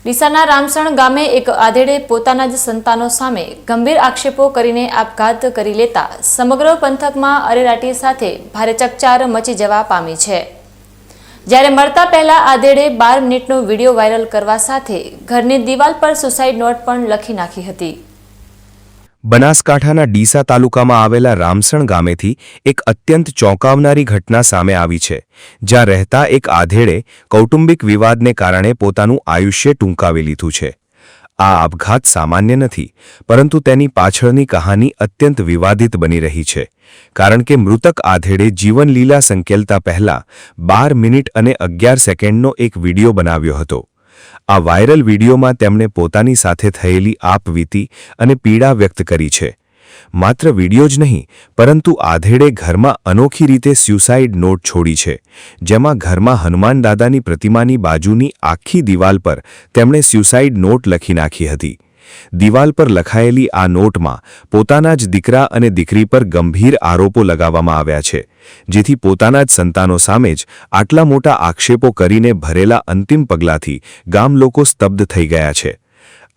ડીસાના રામસણ ગામે એક આધેડે પોતાના જ સંતાનો સામે ગંભીર આક્ષેપો કરીને આપઘાત કરી લેતા સમગ્ર પંથકમાં અરેરાટી સાથે ભારે ચકચાર મચી જવા પામી છે। જ્યારે મળતા પહેલા આધેડે 12 મિનિટનો વિડીયો વાયરલ કરવા સાથે ઘરની દિવાલ પર સુસાઇડ નોટ પણ લખી નાખી હતી। બનાસકાંઠાના ડીસા તાલુકામાં આવેલા રામસણ ગામેથી એક અત્યંત ચોંકાવનારી ઘટના સામે આવી છે, જ્યાં રહેતા એક આધેડે કૌટુંબિક વિવાદને કારણે પોતાનું આયુષ્ય ટૂંકાવી લીધું છે। આ આપઘાત સામાન્ય નથી, પરંતુ તેની પાછળની કહાની અત્યંત વિવાદિત બની રહી છે, કારણ કે મૃતક આધેડે જીવનલીલા સંકેલતા પહેલા 12 મિનિટ અને 11 સેકન્ડનો એક વિડીયો બનાવ્યો હતો। આ વાયરલ વિડીયોમાં તેમણે પોતાની સાથે થયેલી આપવીતી અને પીડા વ્યક્ત કરી છે। માત્ર વિડીયો જ નહીં, પરંતુ આધેડે ઘરમાં અનોખી રીતે સ્યુસાઇડ નોટ છોડી છે, જેમાં ઘરમાં હનુમાન દાદાની પ્રતિમાની બાજુની આખી દિવાલ પર તેમણે સ્યુસાઇડ નોટ લખી નાખી હતી। દિવાલ પર લખાયેલી આ નોટમાં પોતાના જ દીકરા અને દીકરી પર ગંભીર આરોપો લગાવવામાં આવ્યા છે, જેથી પોતાના જ સંતાનો સામે જ આટલા મોટા આક્ષેપો કરીને ભરેલા અંતિમ પગલાંથી ગામ લોકો સ્તબ્ધ થઈ ગયા છે।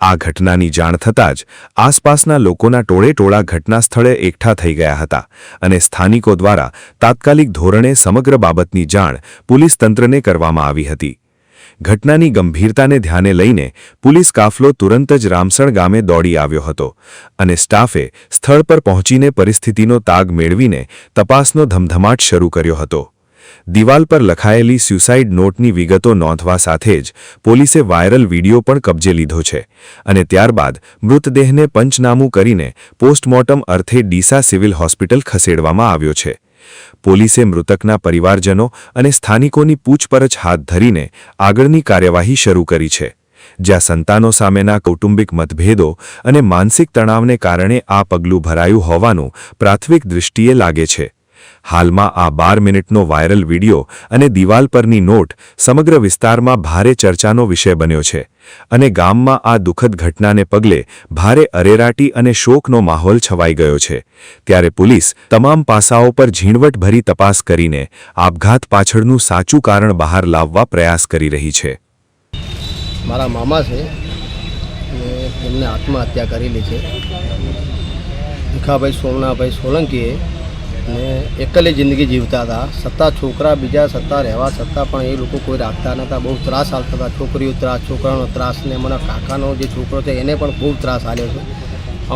આ ઘટનાની જાણ થતાં જ આસપાસના લોકોના ટોળેટોળા ઘટના સ્થળે એકઠા થઈ ગયા હતા અને સ્થાનિકો દ્વારા તાત્કાલિક ધોરણે સમગ્ર બાબતની જાણ પોલીસ તંત્રને કરવામાં આવી હતી। ઘટનાની ગંભીરતાને ધ્યાને લઈને પોલીસ કાફલો તુરંત જ રામસણ ગામે દોડી આવ્યો હતો અને સ્ટાફે સ્થળ પર પહોંચીને પરિસ્થિતિનો તાગ મેળવીને તપાસનો ધમધમાટ શરૂ કર્યો હતો। દિવાલ પર લખાયેલી સ્યુસાઇડ નોટની વિગતો નોંધવા સાથે જ પોલીસે વાયરલ વિડીયો પણ કબજે લીધો છે અને ત્યારબાદ મૃતદેહને પંચનામું કરીને પોસ્ટમોર્ટમ અર્થે ડીસા સિવિલ હોસ્પિટલ ખસેડવામાં આવ્યો છે। પોલીસે મૃતકના પરિવારજનો અને સ્થાનિકોની પૂછપરછ હાથ ધરીને આગળની કાર્યવાહી શરૂ કરી છે, જ્યાં સંતાનો સામેના કૌટુંબિક મતભેદો અને માનસિક તણાવને કારણે આ પગલું ભરાયું હોવાનું પ્રાથમિક દૃષ્ટિએ લાગે છે। હાલમાં આ 12 મિનિટનો વાયરલ વિડીયો અને દિવાલ પરની નોટ સમગ્ર વિસ્તારમાં ભારે ચર્ચાનો વિષય બન્યો છે અને ગામમાં આ દુઃખદ ઘટનાને પગલે ભારે અરેરાટી અને શોકનો માહોલ છવાઈ ગયો છે। ત્યારે પોલીસ તમામ પાસાઓ પર ઝીણવટભરી તપાસ કરીને આપઘાત પાછળનું સાચું કારણ બહાર લાવવા પ્રયાસ કરી રહી છે। મારા મામા છે અને એમને આત્મહત્યા કરેલી છે। ભીખાભાઈ સોમનાભાઈ સોલંકીએ ને એકલી જિંદગી જીવતા હતા, છતાં છોકરા બીજા છતાં રહેવા છતાં પણ એ લોકો કોઈ રાખતા નહોતા। બહુ ત્રાસ આપતા હતા, છોકરીઓ ત્રાસ, છોકરાનો ત્રાસ ને મને કાકાનો જે છોકરો છે એને પણ ખૂબ ત્રાસ આપ્યો છે।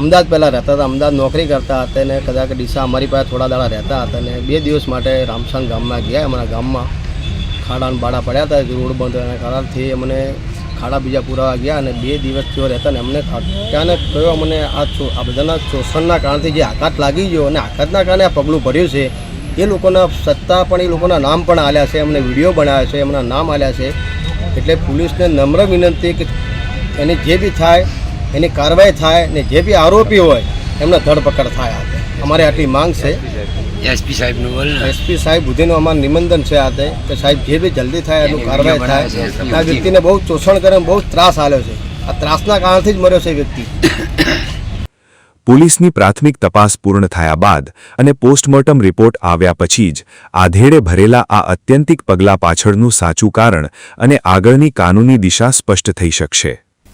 અમદાવાદ પહેલાં રહેતા હતા, અમદાવાદ નોકરી કરતા હતા ને કદાચ ડીસા અમારી પાસે થોડા દાડા રહેતા હતા ને 2 દિવસ માટે રામસણ ગામમાં ગયા। અમારા ગામમાં ખાડાને બાડા પડ્યા હતા, રોડ બંધ હોવાના કારણથી અમને ખાડા બીજા પુરાવા ગયા અને 2 દિવસ જો રહેતા ને અમને ત્યાંને કયો અમને આ બધાના શોષણના કારણથી જે આઘાત લાગી ગયો અને આઘાતના કારણે આ પગલું ભર્યું છે, એ લોકોના સત્તા પણ એ લોકોના નામ પણ આલ્યા છે, અમને વિડીયો બનાવ્યા છે, એમના નામ આલ્યા છે। એટલે પોલીસને નમ્ર વિનંતી કે એની જે બી થાય એની કાર્યવાહી થાય ને જે બી આરોપી હોય એમને ધરપકડ થાય। અમારી આટલી માંગ છે। એસપી સાહેબ સુધીનું અમારું નિવેદન છે આતે કે સાહેબ જે બી જલ્દી થાય એનું કાર્યવાહી થાય। આ વ્યક્તિને બહુ શોષણ કરે, બહુ ત્રાસ આલ્યો છે, આ ત્રાસના કારણથી જ મર્યો છે વ્યક્તિ। પોલીસની પ્રાથમિક તપાસ પૂર્ણ થયા બાદ અને પોસ્ટમોર્ટમ રિપોર્ટ આવ્યા પછી જ આધેડે ભરેલા આ અત્યંતિક પગલાં પાછળનું સાચું કારણ અને આગળની કાનૂની દિશા સ્પષ્ટ થઈ શકશે।